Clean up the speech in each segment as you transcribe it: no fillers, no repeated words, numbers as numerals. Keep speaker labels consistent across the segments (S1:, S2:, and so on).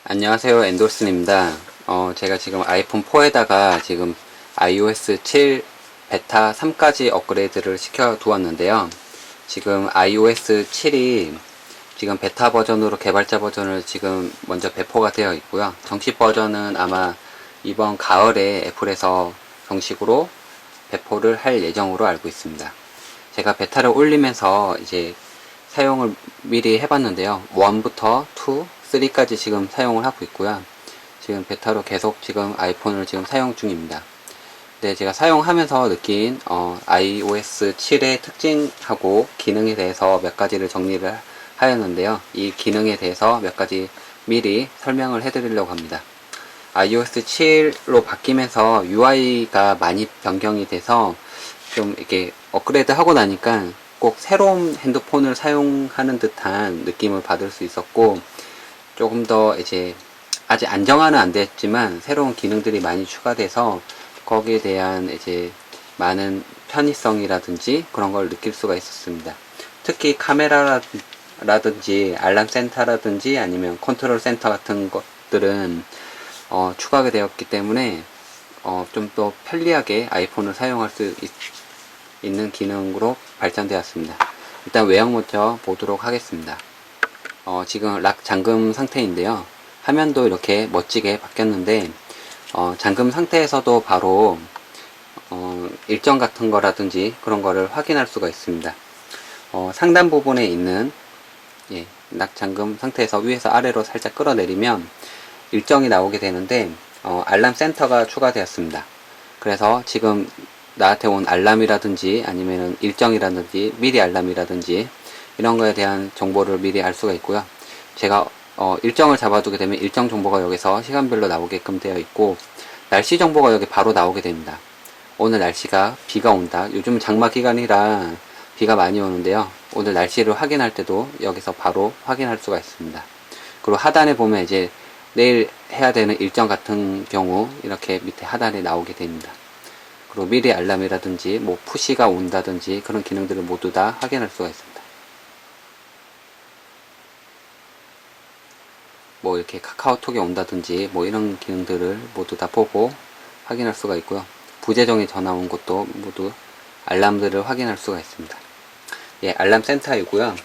S1: 안녕하세요, 엔돌슨입니다. 제가 지금 아이폰 4에다가 지금 iOS 7 베타 3까지 업그레이드를 시켜 두었는데요. 지금 iOS 7이 지금 베타 버전으로 개발자 버전을 지금 먼저 배포가 되어 있고요. 정식 버전은 아마 이번 가을에 애플에서 정식으로 배포를 할 예정으로 알고 있습니다. 제가 베타를 올리면서 이제 사용을 미리 해봤는데요. 1부터 2, 3까지 지금 사용을 하고 있고요. 지금 베타로 계속 지금 아이폰을 지금 사용 중입니다. 네, 제가 사용하면서 느낀 iOS 7의 특징하고 기능에 대해서 몇 가지를 정리를 하였는데요. 이 기능에 대해서 몇 가지 미리 설명을 해드리려고 합니다. iOS 7로 바뀌면서 UI가 많이 변경이 돼서 좀 이렇게 업그레이드 하고 나니까 꼭 새로운 핸드폰을 사용하는 듯한 느낌을 받을 수 있었고, 조금 더 이제 아직 안정화는 안 됐지만 새로운 기능들이 많이 추가돼서 거기에 대한 이제 많은 편의성이라든지 그런 걸 느낄 수가 있었습니다. 특히 카메라라든지 알람 센터라든지 아니면 컨트롤 센터 같은 것들은 추가가 되었기 때문에 좀 더 편리하게 아이폰을 사용할 수 있는 기능으로 발전되었습니다. 일단 외형 먼저 보도록 하겠습니다. 지금 락 잠금 상태인데요. 화면도 이렇게 멋지게 바뀌었는데 잠금 상태에서도 바로 일정 같은 거라든지 그런 거를 확인할 수가 있습니다. 상단 부분에 있는 락 잠금 상태에서 위에서 아래로 살짝 끌어내리면 일정이 나오게 되는데 알람 센터가 추가되었습니다. 그래서 지금 나한테 온 알람이라든지 아니면은 일정이라든지 미리 알람이라든지 이런 거에 대한 정보를 미리 알 수가 있고요. 제가 일정을 잡아두게 되면 일정 정보가 여기서 시간별로 나오게끔 되어 있고, 날씨 정보가 여기 바로 나오게 됩니다. 오늘 날씨가 비가 온다. 요즘 장마 기간이라 비가 많이 오는데요. 오늘 날씨를 확인할 때도 여기서 바로 확인할 수가 있습니다. 그리고 하단에 보면 이제 내일 해야 되는 일정 같은 경우 이렇게 밑에 하단에 나오게 됩니다. 그리고 미리 알람이라든지 뭐 푸시가 온다든지 그런 기능들을 모두 다 확인할 수가 있습니다. 뭐 이렇게 카카오톡이 온다든지 뭐 이런 기능들을 모두 다 보고 확인할 수가 있고요. 부재정에 전화 온 것도 모두 알람들을 확인할 수가 있습니다. 예, 알람 센터이고요.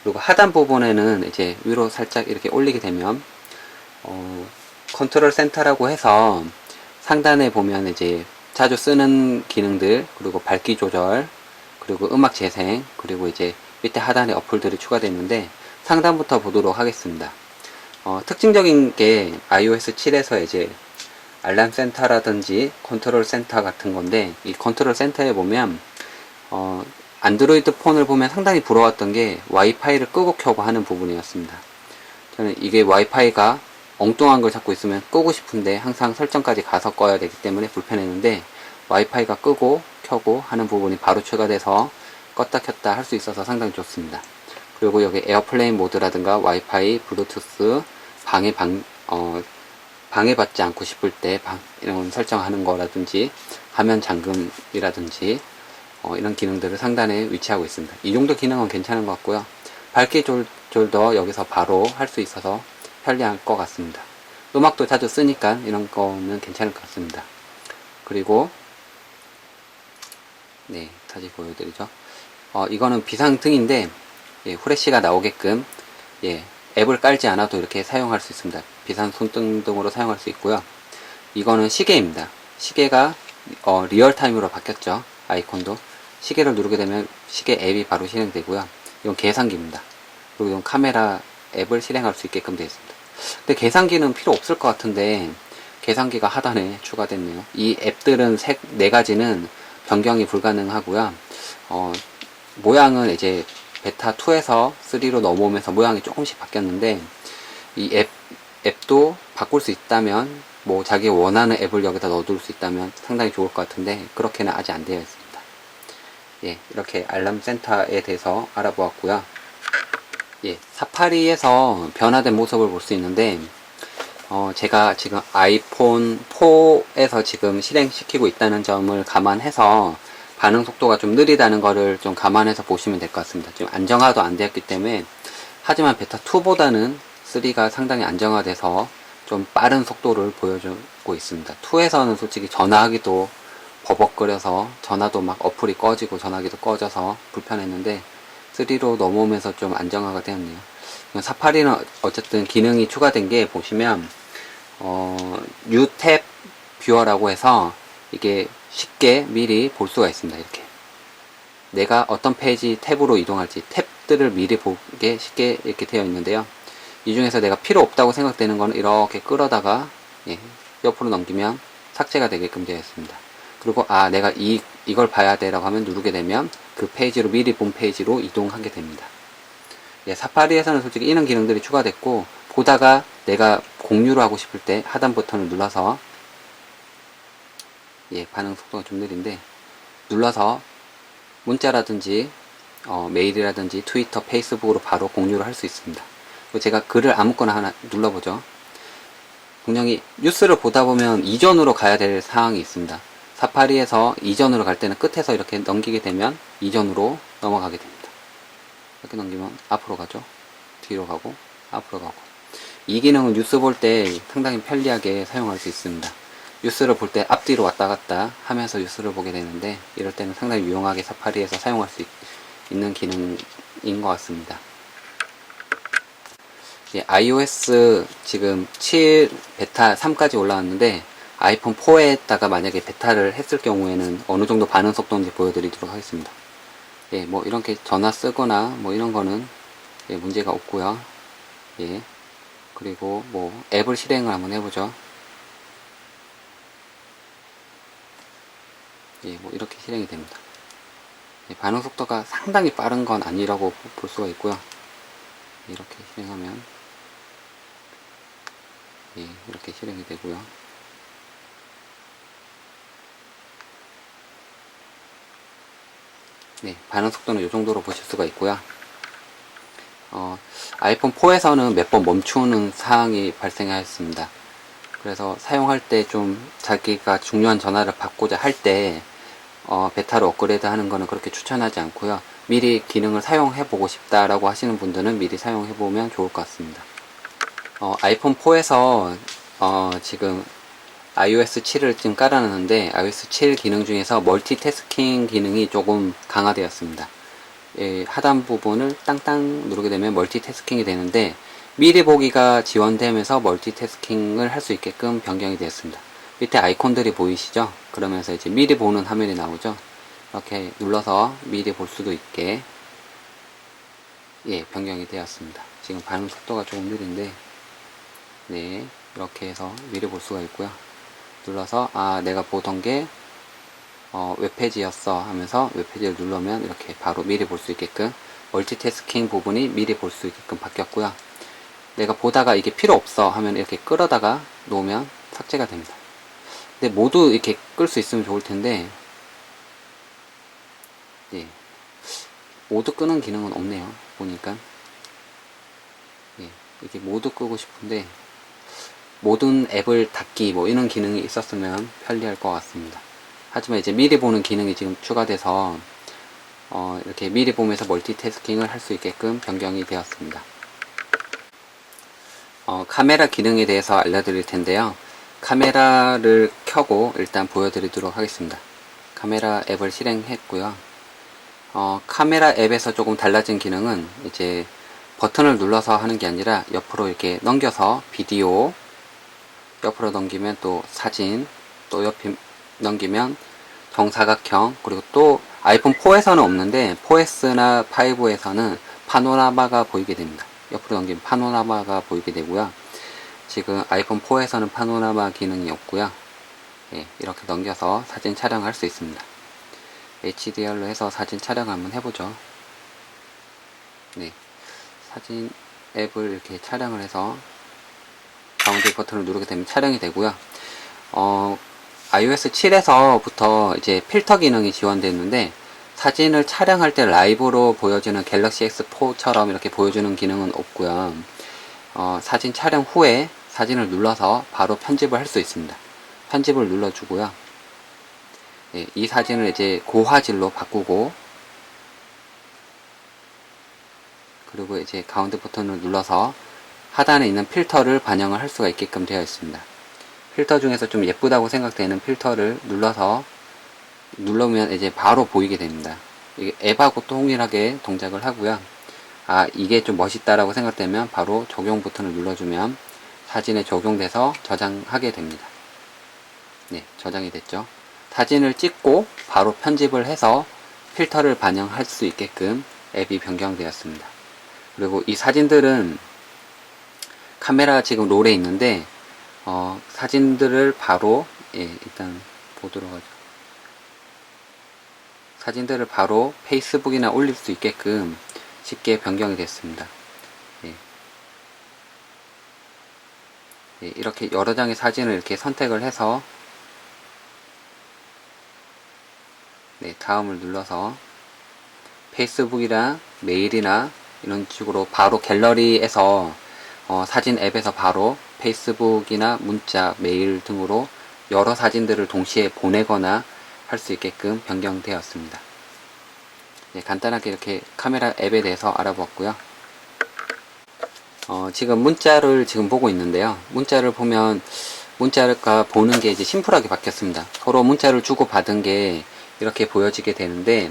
S1: 그리고 하단 부분에는 이제 위로 살짝 이렇게 올리게 되면 컨트롤 센터라고 해서 상단에 보면 이제 자주 쓰는 기능들, 그리고 밝기 조절, 그리고 음악 재생, 그리고 이제 밑에 하단에 어플들이 추가됐는데 상단부터 보도록 하겠습니다. 특징적인 게 iOS 7에서 이제 알람 센터라든지 컨트롤 센터 같은 건데, 이 컨트롤 센터에 보면 안드로이드 폰을 보면 상당히 부러웠던 게 와이파이를 끄고 켜고 하는 부분이었습니다. 저는 이게 와이파이가 엉뚱한 걸 잡고 있으면 끄고 싶은데 항상 설정까지 가서 꺼야 되기 때문에 불편했는데, 와이파이가 끄고 켜고 하는 부분이 바로 추가돼서 껐다 켰다 할 수 있어서 상당히 좋습니다. 그리고 여기 에어플레인 모드라든가 와이파이, 블루투스, 방해받지 않고 싶을 때 이런 설정하는 거라든지 화면 잠금이라든지 이런 기능들을 상단에 위치하고 있습니다. 이 정도 기능은 괜찮은 것 같고요. 밝기 조절도 여기서 바로 할 수 있어서 편리할 것 같습니다. 음악도 자주 쓰니까 이런 거는 괜찮을 것 같습니다. 그리고 네, 다시 보여드리죠. 이거는 비상등인데 후레쉬가 나오게끔 앱을 깔지 않아도 이렇게 사용할 수 있습니다. 비상 손등 등으로 사용할 수 있고요. 이거는 시계입니다. 시계가 리얼타임으로 바뀌었죠. 아이콘도 시계를 누르게 되면 시계 앱이 바로 실행되고요. 이건 계산기입니다. 그리고 이건 카메라 앱을 실행할 수 있게끔 되어 있습니다. 근데 계산기는 필요 없을 것 같은데 계산기가 하단에 추가됐네요. 이 앱들은 4가지는 변경이 불가능하고요. 모양은 이제 베타2에서 3로 넘어오면서 모양이 조금씩 바뀌었는데, 이 앱도 바꿀 수 있다면, 뭐 자기 원하는 앱을 여기다 넣어둘 수 있다면 상당히 좋을 것 같은데 그렇게는 아직 안 되어 있습니다. 예, 이렇게 알람 센터에 대해서 알아보았고요. 예, 사파리에서 변화된 모습을 볼 수 있는데, 제가 지금 아이폰 4에서 지금 실행시키고 있다는 점을 감안해서 반응 속도가 좀 느리다는 거를 좀 감안해서 보시면 될 것 같습니다. 지금 안정화도 안 되었기 때문에, 하지만 베타2보다는 3가 상당히 안정화돼서 좀 빠른 속도를 보여주고 있습니다. 2에서는 솔직히 전화하기도 버벅거려서 전화도 막 어플이 꺼지고 전화기도 꺼져서 불편했는데 3로 넘어오면서 좀 안정화가 되었네요. 사파리는 어쨌든 기능이 추가된 게 보시면 뉴 탭 뷰어라고 해서 이게 쉽게 미리 볼 수가 있습니다. 이렇게 내가 어떤 페이지 탭으로 이동할지 탭들을 미리 보게 쉽게 이렇게 되어 있는데요. 이 중에서 내가 필요 없다고 생각되는 거는 이렇게 끌어다가 옆으로 넘기면 삭제가 되게끔 되어 있습니다. 그리고 내가 이걸 봐야 돼 라고 하면 누르게 되면 그 페이지로 미리 본 페이지로 이동하게 됩니다. 사파리에서는 솔직히 이런 기능들이 추가됐고, 보다가 내가 공유를 하고 싶을 때 하단 버튼을 눌러서 반응 속도가 좀 느린데 눌러서 문자라든지 메일이라든지 트위터, 페이스북으로 바로 공유를 할 수 있습니다. 그리고 제가 글을 아무거나 하나 눌러보죠. 분명히 뉴스를 보다 보면 이전으로 가야 될 사항이 있습니다. 사파리에서 이전으로 갈 때는 끝에서 이렇게 넘기게 되면 이전으로 넘어가게 됩니다. 이렇게 넘기면 앞으로 가죠. 뒤로 가고 앞으로 가고. 이 기능은 뉴스 볼 때 상당히 편리하게 사용할 수 있습니다. 뉴스를 볼 때 앞뒤로 왔다 갔다 하면서 뉴스를 보게 되는데 이럴 때는 상당히 유용하게 사파리에서 사용할 수 있는 기능인 것 같습니다. iOS 지금 7 베타 3까지 올라왔는데 아이폰 4에다가 만약에 베타를 했을 경우에는 어느 정도 반응 속도인지 보여드리도록 하겠습니다. 뭐 이렇게 전화 쓰거나 뭐 이런 거는 문제가 없고요. 그리고 뭐 앱을 실행을 한번 해보죠. 뭐 이렇게 실행이 됩니다. 반응 속도가 상당히 빠른 건 아니라고 볼 수가 있고요. 이렇게 실행하면 이렇게 실행이 되고요. 반응 속도는 이 정도로 보실 수가 있고요. 아이폰 4에서는 몇 번 멈추는 사항이 발생하였습니다. 그래서 사용할 때 좀 자기가 중요한 전화를 받고자 할 때 베타로 업그레이드 하는 거는 그렇게 추천하지 않고요. 미리 기능을 사용해 보고 싶다라고 하시는 분들은 미리 사용해 보면 좋을 것 같습니다. 아이폰 4에서 지금 iOS 7을 지금 깔아놨는데 iOS 7 기능 중에서 멀티태스킹 기능이 조금 강화되었습니다. 하단 부분을 땅땅 누르게 되면 멀티태스킹이 되는데 미리 보기가 지원되면서 멀티태스킹을 할 수 있게끔 변경이 되었습니다. 밑에 아이콘들이 보이시죠? 그러면서 이제 미리 보는 화면이 나오죠? 이렇게 눌러서 미리 볼 수도 있게 변경이 되었습니다. 지금 반응 속도가 조금 느린데 이렇게 해서 미리 볼 수가 있고요. 눌러서 내가 보던 게 웹페이지였어 하면서 웹페이지를 누르면 이렇게 바로 미리 볼 수 있게끔 멀티태스킹 부분이 미리 볼 수 있게끔 바뀌었고요. 내가 보다가 이게 필요 없어 하면 이렇게 끌어다가 놓으면 삭제가 됩니다. 근데 모두 이렇게 끌 수 있으면 좋을 텐데 모두 끄는 기능은 없네요. 보니까 이게 모두 끄고 싶은데 모든 앱을 닫기 뭐 이런 기능이 있었으면 편리할 것 같습니다. 하지만 이제 미리 보는 기능이 지금 추가돼서 이렇게 미리 보면서 멀티태스킹을 할 수 있게끔 변경이 되었습니다. 카메라 기능에 대해서 알려드릴 텐데요. 카메라를 켜고 일단 보여드리도록 하겠습니다. 카메라 앱을 실행했고요. 카메라 앱에서 조금 달라진 기능은 이제 버튼을 눌러서 하는 게 아니라 옆으로 이렇게 넘겨서 비디오, 옆으로 넘기면 또 사진, 또 옆에 넘기면 정사각형, 그리고 또 아이폰 4에서는 없는데 4S나 5에서는 파노라마가 보이게 됩니다. 옆으로 넘기면 파노라마가 보이게 되고요. 지금 아이폰 4에서는 파노라마 기능이 없고요. 이렇게 넘겨서 사진 촬영할 수 있습니다. HDR로 해서 사진 촬영 한번 해보죠. 사진 앱을 이렇게 촬영을 해서 가운데 버튼을 누르게 되면 촬영이 되고요. iOS 7에서부터 이제 필터 기능이 지원됐는데 사진을 촬영할 때 라이브로 보여주는 갤럭시 S4처럼 이렇게 보여주는 기능은 없고요. 사진 촬영 후에 사진을 눌러서 바로 편집을 할 수 있습니다. 편집을 눌러주고요. 이 사진을 이제 고화질로 바꾸고 그리고 이제 가운데 버튼을 눌러서 하단에 있는 필터를 반영을 할 수가 있게끔 되어 있습니다. 필터 중에서 좀 예쁘다고 생각되는 필터를 누르면 이제 바로 보이게 됩니다. 이게 앱하고 동일하게 동작을 하고요. 아, 이게 좀 멋있다라고 생각되면 바로 적용 버튼을 눌러주면 사진에 적용돼서 저장하게 됩니다. 네, 저장이 됐죠. 사진을 찍고 바로 편집을 해서 필터를 반영할 수 있게끔 앱이 변경되었습니다. 그리고 이 사진들은 카메라 지금 롤에 있는데 사진들을 바로 일단 보도록 하죠. 사진들을 바로 페이스북이나 올릴 수 있게끔 쉽게 변경이 됐습니다. 예. 예, 이렇게 여러 장의 사진을 이렇게 선택을 해서 네, 다음을 눌러서 페이스북이나 메일이나 이런 식으로 바로 갤러리에서 사진 앱에서 바로 페이스북이나 문자, 메일 등으로 여러 사진들을 동시에 보내거나 할 수 있게끔 변경되었습니다. 네, 간단하게 이렇게 카메라 앱에 대해서 알아보았고요. 지금 문자를 지금 보고 있는데요. 문자를 보면 문자가 보는 게 이제 심플하게 바뀌었습니다. 서로 문자를 주고 받은 게 이렇게 보여지게 되는데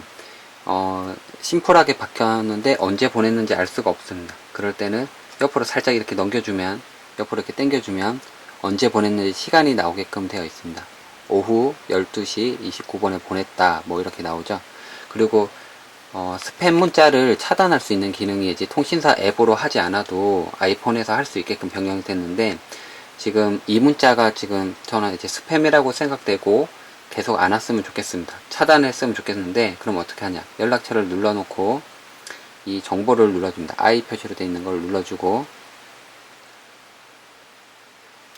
S1: 심플하게 바뀌었는데 언제 보냈는지 알 수가 없습니다. 그럴 때는 옆으로 살짝 이렇게 넘겨주면, 옆으로 이렇게 당겨주면 언제 보냈는지 시간이 나오게끔 되어 있습니다. 오후 12시 29분에 보냈다, 뭐 이렇게 나오죠. 그리고 스팸 문자를 차단할 수 있는 기능이 이제 통신사 앱으로 하지 않아도 아이폰에서 할 수 있게끔 변경이 됐는데, 지금 이 문자가 지금 저는 이제 스팸이라고 생각되고 계속 안 왔으면 좋겠습니다. 차단했으면 좋겠는데, 그럼 어떻게 하냐? 연락처를 눌러놓고 이 정보를 눌러줍니다. I 표시로 되어 있는 걸 눌러주고,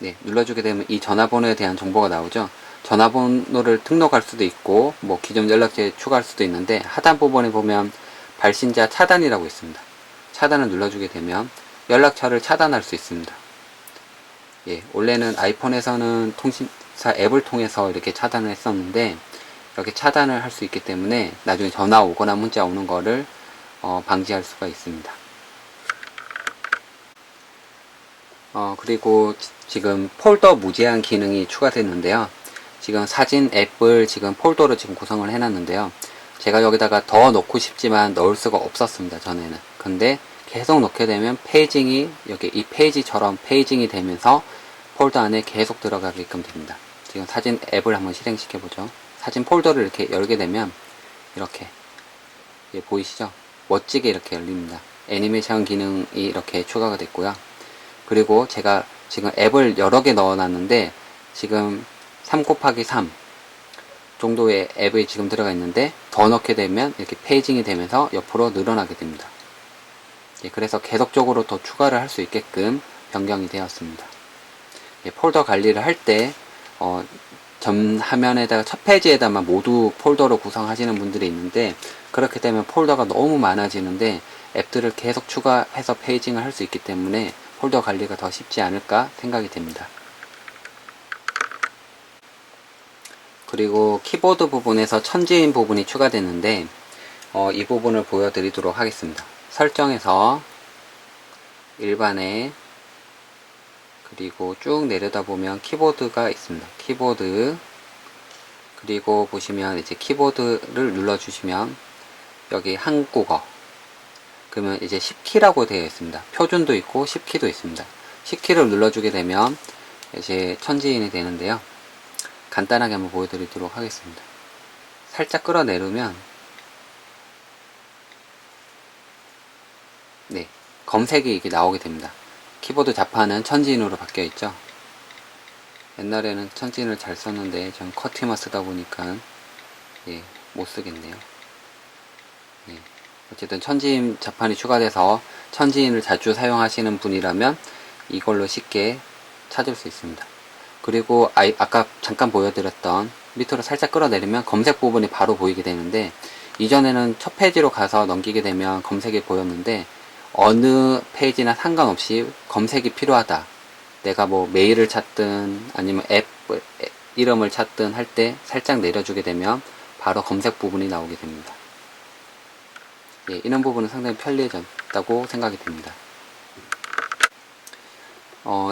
S1: 네, 눌러주게 되면 이 전화번호에 대한 정보가 나오죠. 전화번호를 등록할 수도 있고 뭐 기존 연락처에 추가할 수도 있는데, 하단 부분에 보면 발신자 차단이라고 있습니다. 차단을 눌러주게 되면 연락처를 차단할 수 있습니다. 예, 원래는 아이폰에서는 통신사 앱을 통해서 이렇게 차단을 했었는데, 이렇게 차단을 할 수 있기 때문에 나중에 전화 오거나 문자 오는 거를 방지할 수가 있습니다. 그리고 지금 폴더 무제한 기능이 추가됐는데요. 지금 사진 앱을 지금 폴더로 지금 구성을 해놨는데요. 제가 여기다가 더 넣고 싶지만 넣을 수가 없었습니다, 전에는. 근데 계속 넣게 되면 페이징이, 여기 이 페이지처럼 페이징이 되면서 폴더 안에 계속 들어가게끔 됩니다. 지금 사진 앱을 한번 실행시켜보죠. 사진 폴더를 이렇게 열게 되면 이렇게 보이시죠? 멋지게 이렇게 열립니다. 애니메이션 기능이 이렇게 추가가 됐고요. 그리고 제가 지금 앱을 여러 개 넣어놨는데, 지금 3 곱하기 3 정도의 앱이 지금 들어가 있는데, 더 넣게 되면 이렇게 페이징이 되면서 옆으로 늘어나게 됩니다. 예, 그래서 계속적으로 더 추가를 할 수 있게끔 변경이 되었습니다. 예, 폴더 관리를 할 때 전 화면에다가 첫 페이지에다만 모두 폴더로 구성하시는 분들이 있는데, 그렇게 되면 폴더가 너무 많아지는데 앱들을 계속 추가해서 페이징을 할 수 있기 때문에 폴더 관리가 더 쉽지 않을까 생각이 됩니다. 그리고 키보드 부분에서 천지인 부분이 추가됐는데, 이 부분을 보여드리도록 하겠습니다. 설정에서 일반에, 그리고 쭉 내려다 보면 키보드가 있습니다. 키보드, 그리고 보시면 이제 키보드를 눌러주시면 여기 한국어, 그러면 이제 10키라고 되어 있습니다. 표준도 있고 10키도 있습니다. 10키를 눌러주게 되면 이제 천지인이 되는데요. 간단하게 한번 보여드리도록 하겠습니다. 살짝 끌어내리면, 네, 검색이 이게 나오게 됩니다. 키보드 자판은 천지인으로 바뀌어 있죠. 옛날에는 천지인을 잘 썼는데 전 커티만 쓰다 보니까 못 쓰겠네요. 어쨌든 천지인 자판이 추가돼서 천지인을 자주 사용하시는 분이라면 이걸로 쉽게 찾을 수 있습니다. 그리고 아까 잠깐 보여드렸던 밑으로 살짝 끌어내리면 검색 부분이 바로 보이게 되는데, 이전에는 첫 페이지로 가서 넘기게 되면 검색이 보였는데, 어느 페이지나 상관없이 검색이 필요하다, 내가 뭐 메일을 찾든 아니면 앱 이름을 찾든 할 때 살짝 내려주게 되면 바로 검색 부분이 나오게 됩니다. 예, 이런 부분은 상당히 편리해졌다고 생각이 됩니다.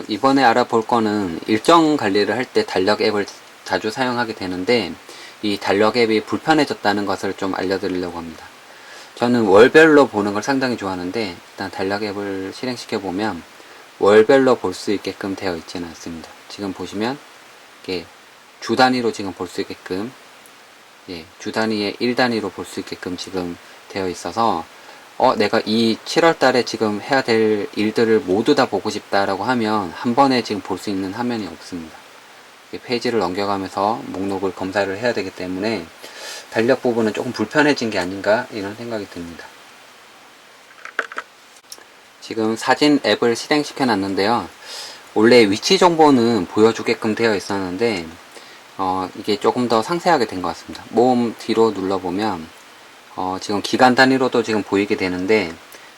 S1: 이번에 알아볼 거는 일정 관리를 할 때 달력 앱을 자주 사용하게 되는데, 이 달력 앱이 불편해졌다는 것을 좀 알려드리려고 합니다. 저는 월별로 보는 걸 상당히 좋아하는데, 일단 달력 앱을 실행시켜 보면 월별로 볼 수 있게끔 되어 있지는 않습니다. 지금 보시면 이게 주 단위로 지금 볼 수 있게끔, 주 단위에 1 단위로 볼 수 있게끔 지금 되어 있어서, 내가 이 7월 달에 지금 해야 될 일들을 모두 다 보고 싶다라고 하면 한 번에 지금 볼 수 있는 화면이 없습니다. 페이지를 넘겨가면서 목록을 검사를 해야 되기 때문에 달력 부분은 조금 불편해진 게 아닌가 이런 생각이 듭니다. 지금 사진 앱을 실행시켜 놨는데요. 원래 위치 정보는 보여주게끔 되어 있었는데 이게 조금 더 상세하게 된 것 같습니다. 모음 뒤로 눌러보면 지금 기간 단위로도 지금 보이게 되는데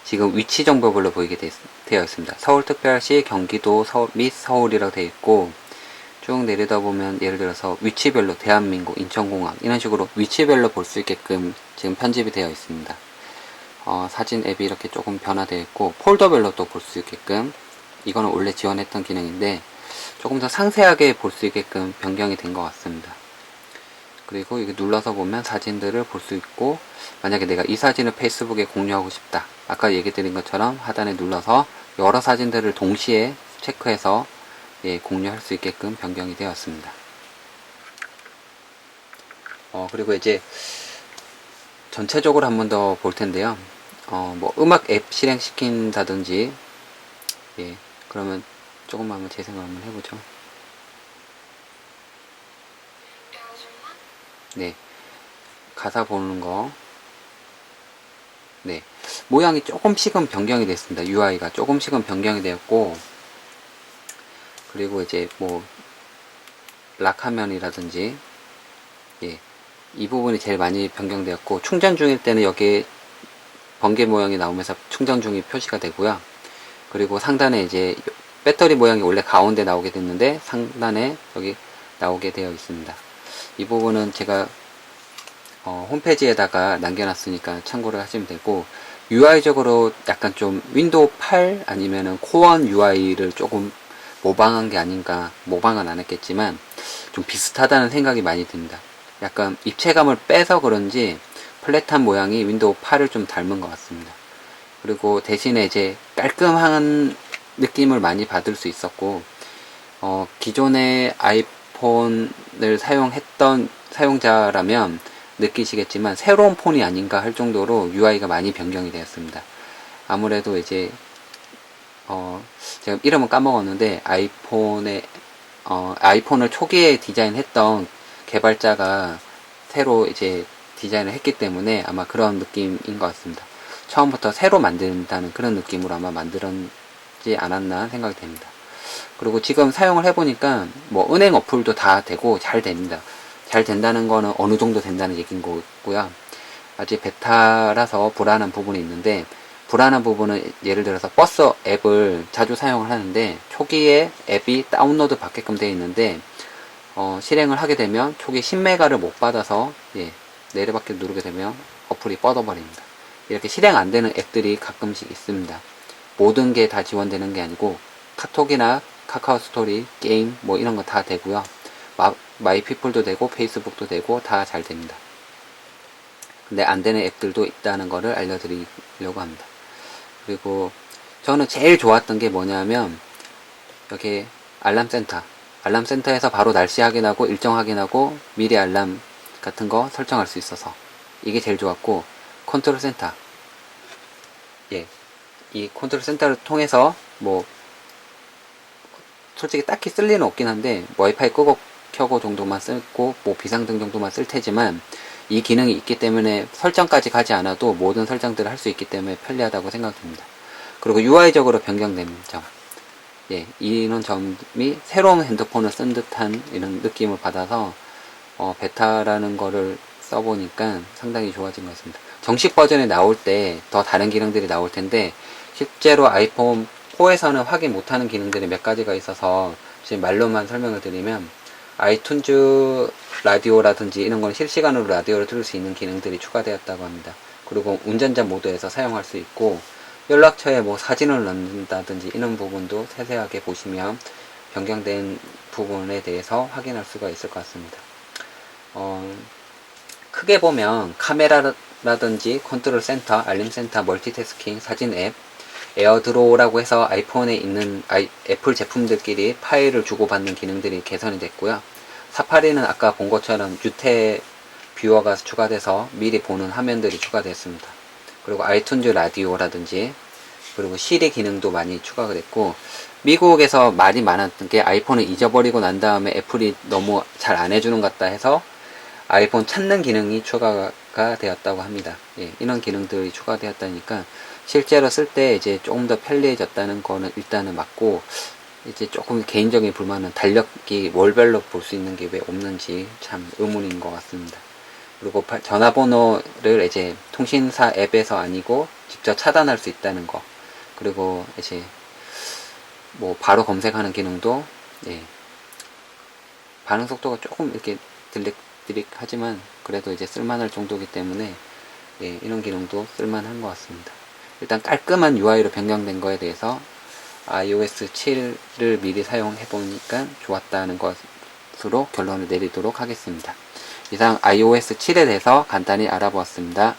S1: 지금 위치 정보별로 보이게 되어 있습니다. 서울특별시, 경기도, 및 서울이라고 되어 있고, 쭉 내리다 보면 예를 들어서 위치별로 대한민국, 인천공항 이런 식으로 위치별로 볼 수 있게끔 지금 편집이 되어 있습니다. 사진 앱이 이렇게 조금 변화되어 있고, 폴더별로 또 볼 수 있게끔, 이거는 원래 지원했던 기능인데 조금 더 상세하게 볼 수 있게끔 변경이 된 것 같습니다. 그리고 이게 눌러서 보면 사진들을 볼 수 있고, 만약에 내가 이 사진을 페이스북에 공유하고 싶다, 아까 얘기 드린 것처럼 하단에 눌러서 여러 사진들을 동시에 체크해서 공유할 수 있게끔 변경이 되었습니다. 그리고 이제 전체적으로 한 번 더 볼 텐데요. 뭐 음악 앱 실행시킨다든지, 그러면 조금만 한번 재생을 한번 해보죠. 네, 가사 보는 거. 네, 모양이 조금씩은 변경이 됐습니다. UI가 조금씩은 변경이 되었고, 그리고 이제 뭐 락 화면이라든지, 이 부분이 제일 많이 변경되었고, 충전 중일 때는 여기에 번개 모양이 나오면서 충전 중이 표시가 되고요. 그리고 상단에 이제 배터리 모양이 원래 가운데 나오게 됐는데 상단에 여기 나오게 되어 있습니다. 이 부분은 제가 홈페이지에다가 남겨놨으니까 참고를 하시면 되고, UI적으로 약간 좀 윈도우 8 아니면은 코어 UI를 조금 모방한 게 아닌가, 모방은 안 했겠지만 좀 비슷하다는 생각이 많이 듭니다. 약간 입체감을 빼서 그런지 플랫한 모양이 윈도우 8을 좀 닮은 것 같습니다. 그리고 대신에 이제 깔끔한 느낌을 많이 받을 수 있었고, 기존의 아이폰을 사용했던 사용자라면 느끼시겠지만 새로운 폰이 아닌가 할 정도로 UI가 많이 변경이 되었습니다. 아무래도 이제 제가 이름은 까먹었는데 아이폰을 초기에 디자인했던 개발자가 새로 이제 디자인을 했기 때문에 아마 그런 느낌인 것 같습니다. 처음부터 새로 만든다는 그런 느낌으로 아마 만들었지 않았나 생각이 됩니다. 그리고 지금 사용을 해보니까 뭐 은행 어플도 다 되고 잘 됩니다. 잘 된다는 거는 어느 정도 된다는 얘기인 거고요. 아직 베타라서 불안한 부분이 있는데, 불안한 부분은 예를 들어서 버스 앱을 자주 사용을 하는데 초기에 앱이 다운로드 받게끔 되어 있는데 실행을 하게 되면 초기 10메가를 못 받아서 내려받기 누르게 되면 어플이 뻗어버립니다. 이렇게 실행 안 되는 앱들이 가끔씩 있습니다. 모든 게 다 지원되는 게 아니고 카톡이나 카카오 스토리, 게임 뭐 이런 거 다 되고요. 마이피플도 되고 페이스북도 되고 다 잘 됩니다. 근데 안 되는 앱들도 있다는 거를 알려드리려고 합니다. 그리고 저는 제일 좋았던 게 뭐냐면 여기 알람센터에서 바로 날씨 확인하고 일정 확인하고 미리 알람 같은 거 설정할 수 있어서 이게 제일 좋았고, 컨트롤 센터, 이 컨트롤 센터를 통해서 뭐 솔직히 딱히 쓸 일은 없긴 한데 와이파이 끄고 켜고 정도만 쓰고 뭐 비상등 정도만 쓸 테지만 이 기능이 있기 때문에 설정까지 가지 않아도 모든 설정들을 할 수 있기 때문에 편리하다고 생각됩니다. 그리고 UI적으로 변경된 점, 이런 점이 새로운 핸드폰을 쓴 듯한 이런 느낌을 받아서 베타라는 거를 써보니까 상당히 좋아진 것 같습니다. 정식 버전에 나올 때 더 다른 기능들이 나올 텐데 실제로 아이폰 4에서는 확인 못하는 기능들이 몇 가지가 있어서 지금 말로만 설명을 드리면, 아이튠즈 라디오라든지 이런 건 실시간으로 라디오를 들을 수 있는 기능들이 추가되었다고 합니다. 그리고 운전자 모드에서 사용할 수 있고, 연락처에 뭐 사진을 넣는다든지 이런 부분도 세세하게 보시면 변경된 부분에 대해서 확인할 수가 있을 것 같습니다. 크게 보면 카메라라든지 컨트롤 센터, 알림 센터, 멀티태스킹, 사진 앱, 에어드로우라고 해서 아이폰에 있는 애플 제품들끼리 파일을 주고받는 기능들이 개선이 됐고요. 사파리는 아까 본 것처럼 유태 뷰어가 추가돼서 미리 보는 화면들이 추가됐습니다. 그리고 아이튠즈 라디오라든지 그리고 시리 기능도 많이 추가가 됐고, 미국에서 말이 많았던 게 아이폰을 잊어버리고 난 다음에 애플이 너무 잘 안 해주는 것 같다 해서 아이폰 찾는 기능이 추가가 되었다고 합니다. 예, 이런 기능들이 추가되었다니까 실제로 쓸 때 이제 조금 더 편리해졌다는 거는 일단은 맞고, 이제 조금 개인적인 불만은 달력이 월별로 볼 수 있는 게 왜 없는지 참 의문인 것 같습니다. 그리고 전화번호를 이제 통신사 앱에서 아니고 직접 차단할 수 있다는 거. 그리고 이제 뭐 바로 검색하는 기능도, 예, 반응 속도가 조금 이렇게 드릭 하지만 그래도 이제 쓸만할 정도이기 때문에, 예, 이런 기능도 쓸만한 것 같습니다. 일단 깔끔한 UI로 변경된 거에 대해서 iOS 7을 미리 사용해 보니까 좋았다는 것으로 결론을 내리도록 하겠습니다. 이상 iOS 7에 대해서 간단히 알아보았습니다.